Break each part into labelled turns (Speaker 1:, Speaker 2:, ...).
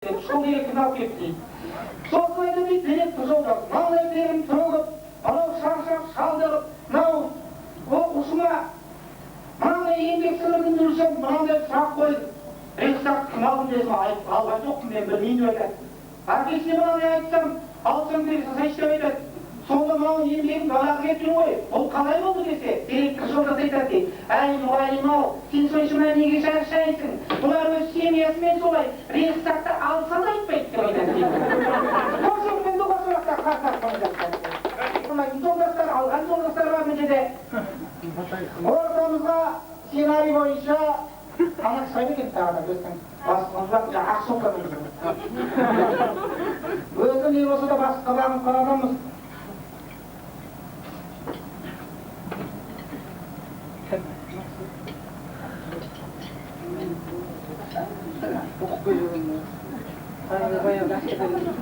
Speaker 1: Сол ерекін алып кеп дейді. Сосын айтып дейді, директор жолдас, мынандай терім төгіп, анау шаршап, шалдығып, мынау оқушыма мынандай еңбек сіңірдім жүрсем, мынандай сұрақ қойды. Рейхстаг кім алдым десем, алған жоқпын, мен білмеймін деп айтады. Әкесіне мынандай айтсам, алсаң бересің, деп айтады. Сонда мынау еңбегін далаға кетіру ғой. Ол қалай болды десе, директор жолдас айтады дейді. Әй мұғалім-ау, сен соншама неге шаршайсың? Бұлар өз семьясымен солай Рейхстагты алса да айтпайды деп айтады дейді. Қошықпен доғасырақта қартақ қойдастар. Жолдастар, алған жолдастар бар мына жерде. Ортамызға сценарий бойынша ана кісі екен тағы да біздің басқымызға Ақсұлтан өзі не болса да басқа бағын қарадамыз.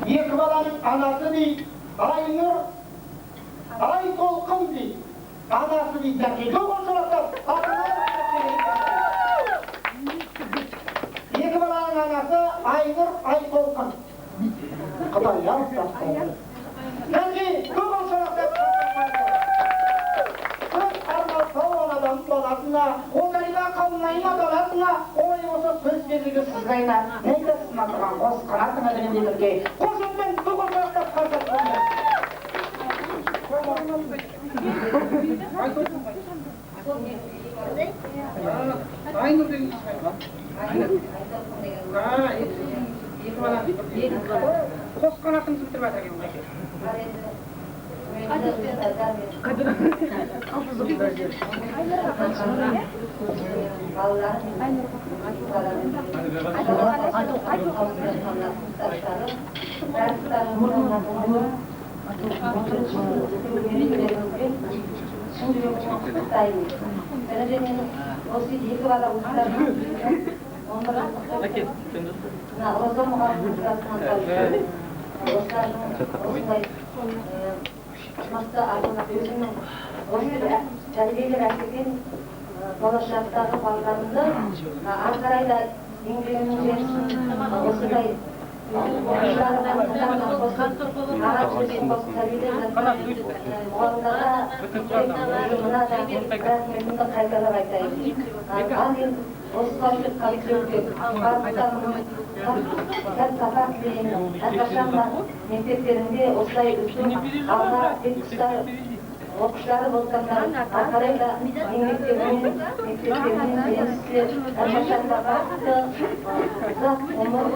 Speaker 1: Екі баланың анасы дейді, Айнұр, Айтолқын дейді, анасы дейді, екі баланың анасы Айнұр, Айтолқын. Қытай алып тастайды. Кәнде, көп олшалақтар сөз арналсау аладың баласына, оңайға қалмайма даласына, ой осы сөз кезігі сызғайна, нейді сынатыған қос қанатыңа деген делерге, қос өтмен көп олшалақтар қарсат қойды. Айнұр деген қос қанатыңыз бітіріп жатыр екен қайда?
Speaker 2: Мақта ағылып өзімнің осы тәрбиелер әкелген болашақтағы балаларымды ары қарай да еңбегінің жемісін осындай оқушылардан қосып ағаш жүрген осы тәрбиелер мұғалімдарға ұжымына да рахметімді қайталап айтайын. Ал енді осылайша коллективге барлықтарының сапар тілеймін. Әрқашан да мектептерінде осылай үлкен алға бетқұштар оқушылары болсаңдар, ары да еңбектерімен, мектептерімен жемістер, әрқашан да бақытты, ұзақ ғұмыр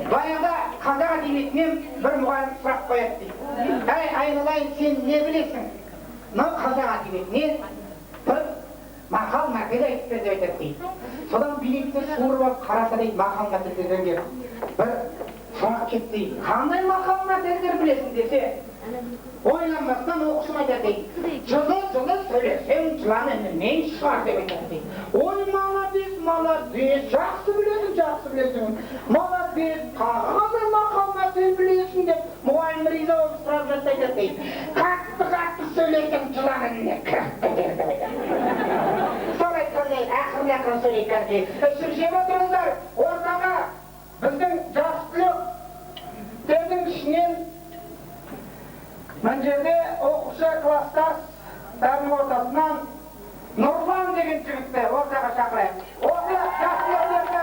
Speaker 2: баяғыда қазақ әдебиетінен бір мұғалім сұрақ қояды дейді. Әй, айналайын, сен не білесің? Мынау қазақ әдебиетінен бір мақал мәтел айтып бер деп айтады дейді. Содан билетті суырып алып қараса дейді, мақал мәтелдерден келіп бір сұрақ кетті дейді. Қандай мақал мәтелдер білесің десе, ойланбастан оқушым айтады дейді. Жылы сөйлесең жылан інінен шығар деп айтады дейді. Ой, молодец, жақсы білесің. Молодец, қандай мақал мәтел білесің деп мұғалім риза болып сұрап жатса айтады дейді. Қатты сөйлесең жылан ініне кіріп кетер деп айтады. Сол айтқандай ақырын сөйлейді дейді. Жеп отырыңыздар, ортаға біздің жас түлектердің ішінен мына жерде оқушы класстастардың ортасынан Нұрлан деген жігітті ортаға шақырайық. Осы жас түлектерді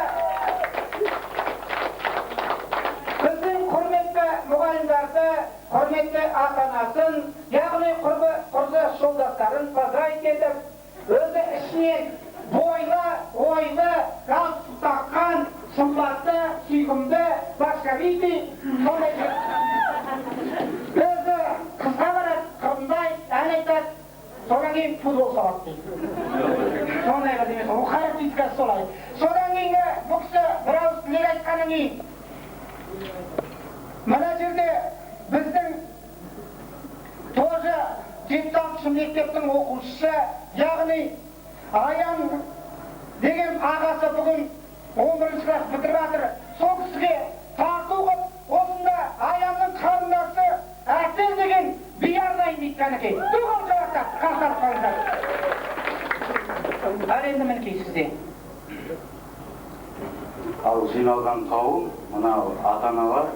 Speaker 2: құрметті ата-анасын, яғни құрдас жолдастарын поздравить етіп, өзі ішінен ойлы, галстук таққан, сымбатты, сүйкімді, баскавитий, сондай өзі қызға барады, қырындайды, ән айтады, содан кейін футбол салады дейді. Сондай қыз емес, ол характеристикасы солай. Содан кейінгі бұл кісі бір ауыз тілек айтқаннан кейін, мына жерде біздің тоже 76 мектептің оқушысы, яғни Аян деген ағасы бүгін 11 класс бітіріп жатыр. Сол кісіге тарту қып, осында Аянның қарындасы Әсел деген би арнайын дейді кәнекей. Туған жарақтар, қақтарып қалыңдар. Ал енді мінекей сізде.
Speaker 3: Ал жиналған қауым, мынау ата-аналар,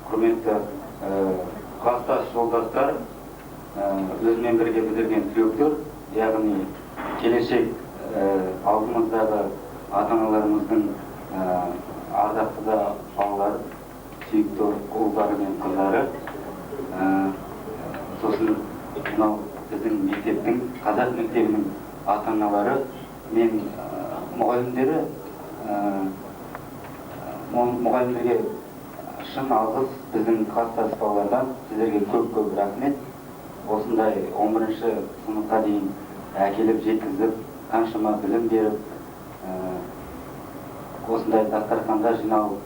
Speaker 3: құрметті класстас жолдастар, өзімен бірге бітірген түлектер, яғни келешек алдымыздағы ата-аналарымыздың ардақты да балалар, сүйікті ұлдары мен қыздары. Сосын мынау біздің мектептің, қазақ мектебінің ата-аналары мен мұғалімдері, мұғалімдерге шын алғыс біздің класстас балалардан сіздерге көп рахмет. Осындай 11-ші сыныпқа дейін әкеліп жеткізіп, қаншама білім беріп, осындай дастарханға жиналып,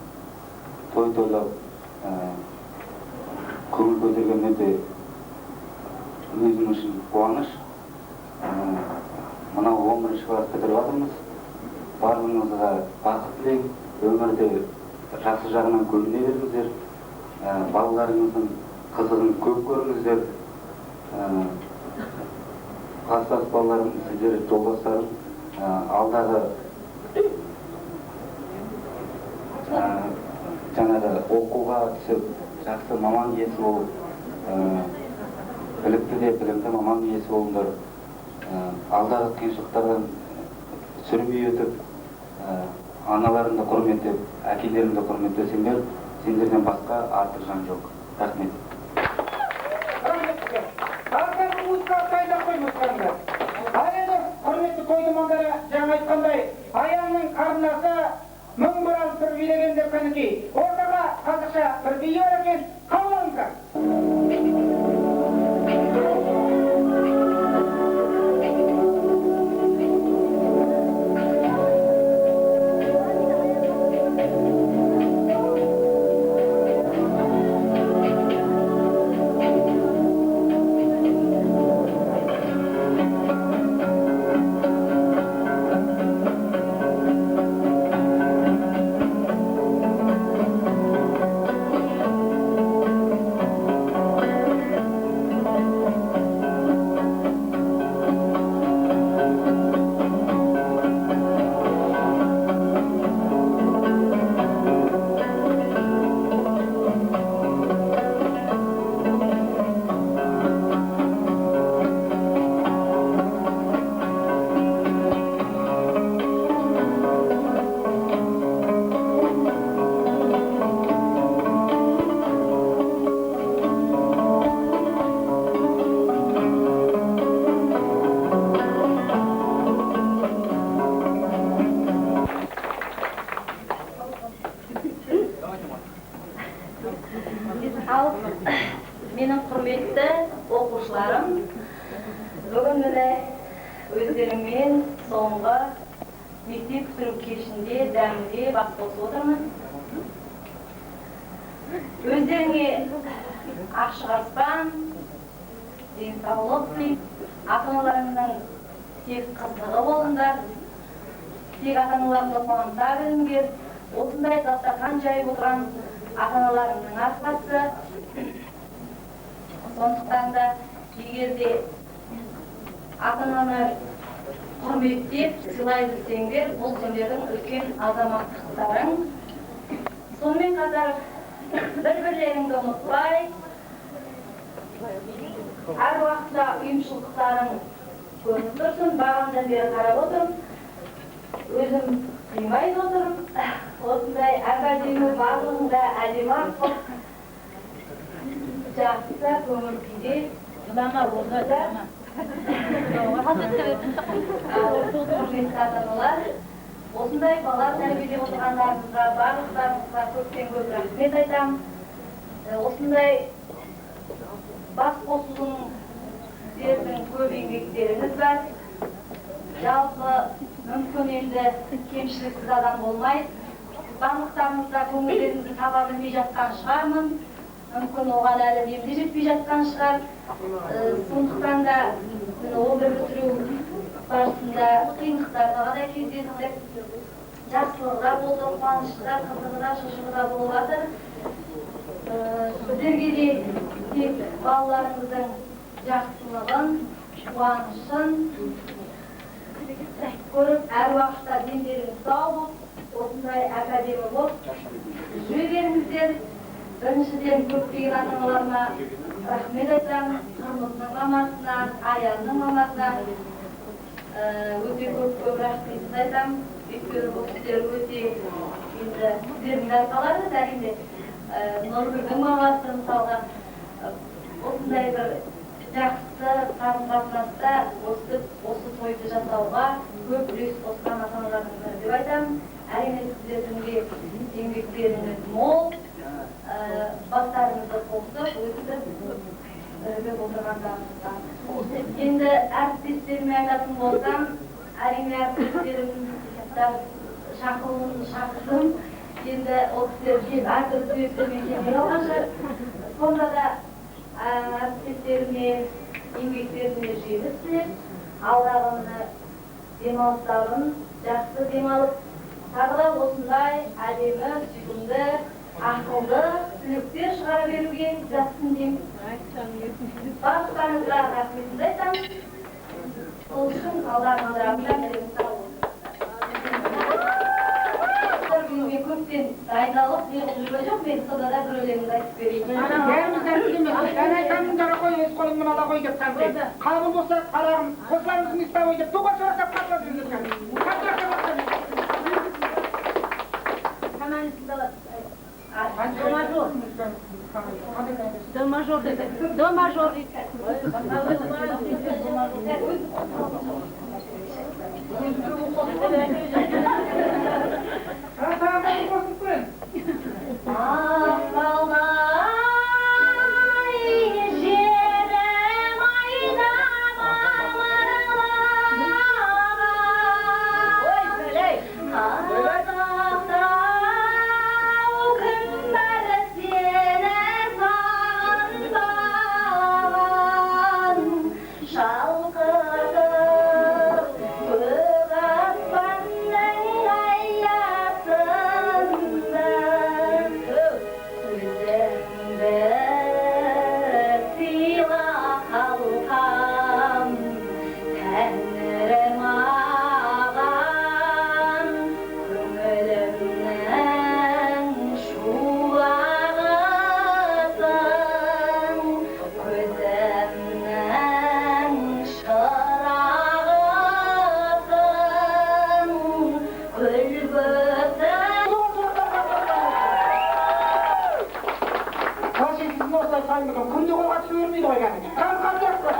Speaker 3: той тойлап, көңіл көтерген өте өзім үшін қуаныш. Мынау 11-ші класс бітіріп жатырмыз. Барлығыңызға бақыт тілеймін. Өмірде жақсы жағынан көріне беріңіздер. Балаларыңыздың қызығын көп көріңіздер. Класстас балаларым, сіздер жолдастарым, алдағы жаңағы оқуға түсіп, жақсы маман иесі болып, білікті де білімді маман иесі болыңдар. Алдағы қиыншылықтардан сүрінбей өтіп, аналарымды құрметтеп, әкелерімді құрметтесеңдер, сендерден басқа артық жан жоқ. Рахмет.
Speaker 2: Құрметті тойдымандары жаңа айтқандай, Аянның қарындасы мың бір алып бір билегендер кәнекей. Ортаға қазақша бір би бар екен, қалыңыздар.
Speaker 4: Менің құрметті оқушыларым, бүгін міне өздеріңмен соңғы мектеп бітіру кешінде дәмге бас қосып отырмын. Өздеріңе ашық аспан, денсаулық тілеймін. Ата-аналарыңның тек қызығы болыңдар, тек ата-аналарыңды қуанта біліңдер. Осындай дастархан жайып отырған ата-аналарыңның арқасы. Сондықтан да егер де ата-ананы құрметтеп, сыйлай білсеңдер, бұл сендердің үлкен азаматтықтарың. Сонымен қатар бір-бірлеріңді ұмытпай, әр уақытта ұйымшылдықтарың көрініп тұрсын. Бағанадан бері қарап отырмын, өзім қимай отырмын. Осындай әп-әдемі, барлығында әдемі жақсы көңіл күйде жылама болса да құрметті ата-аналар, осындай бала тәрбиелеп отырғандарыңызға барлықтарыңызға көптен көп рахмет айтамын. Осындай бас қосудың сіздердің көп еңбектеріңіз бар. Жалпы мүмкін енді кемшіліксіз адам болмайды. Барлықтарыңызда көңілдеріңізді таба білмей жатқан шығармын. Мүмкін оған әлі емде жетпей жатқан шығар. Сондықтан да 11 бітіру барысында қиындықтарға да кездестік. Жақсылығы да болды, қуанышы да, қызығы да, шошығы да болып жатыр. Сіздерге де тек балаларыңыздың жақсылығын, қуанышын көріп, әр уақытта дендеріңіз сау болып, осындай әдемі болып жүре беріңіздер. Біріншіден көптеген ата-аналарыма рахмет айтамын. Тұрмысының мамасына, Аянның мамасына өте көп рахмет айтамын. Өйткені бұл кісілер өте енді сіздердің айтқаларыңыз әрине Нұргүлдің мамасы мысалға осындай бір жақсы қарым-қатынаста осы тойды жасауға көп үлес қосқан ата-аналардың бірі деп айтамын. Әрине сіздердің де еңбектеріңіз мол, бастарыңызды қосып, өтіп отырғандарыңызға. Енді әріптестеріме айтатын болсам, әрине әріптестерім шақырдым. Енді ол кісілер әртүрлі себептермен келмей қалған шығар. Сонда да әріптестеріме, еңбектеріне жүйелі тілеп, алдағы міне демалыстарын жақсы демалып, тағы да осындай әдемі, сүйкімді, ақылды түлектер шығара беруге жақсын деймін. Барлықтарыңызға рахметімді айтамын. Сол үшін алдарыңызда мен көптен дайындалып, неғып жүрген жоқ, мен сонда да бір өлеңімді айтып берейін.
Speaker 1: Бәрімізден айтамындар ғой, өз қолыңмен ала ғой деп қандай. Қабыл болса, қарағым, қосыларымызын иста ғой деп, туға жұрақтап қатырап жүрген.
Speaker 5: До мажор. До мажор.
Speaker 1: Күнде қолға түсі өрмейді ғой кәдімгі. Қам жақсы.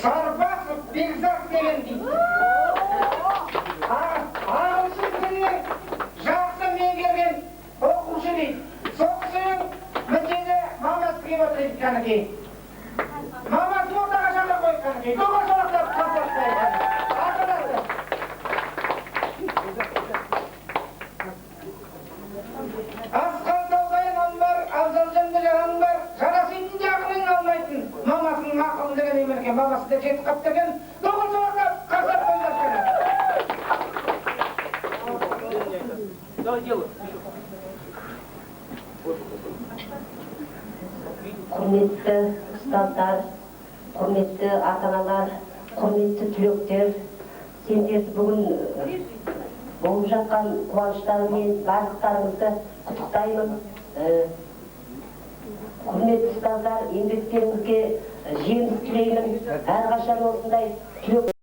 Speaker 1: Сарбасов Бекзат деген дейді. Ағылшын тілін жақсы меңгерген оқушы дейді. Сол кісінің міндеті мамасы келіп отыр дейді кәнекей. Мамасы ортаға жаққа қойып кәнекей. Доға жолақтап қасыртпайды. Ақыласы. Асқан таудай нан бар, абзал жөнді жаран бар, жараситын жағының алмайтын. Мамасының ақылы деген емерген, мамасы да жетіп қап деген, доға жолақтап қасыртпайды.
Speaker 6: Құрметті ұстаздар, құрметті ата-аналар, құрметті түлектер, сендерді бүгін болып жатқан қуаныштарымен барлықтарыңызды құттықтаймын. Құрметті ұстаздар, еңбектеріңізге жеміс тілеймін. Әрқашан осындай түлек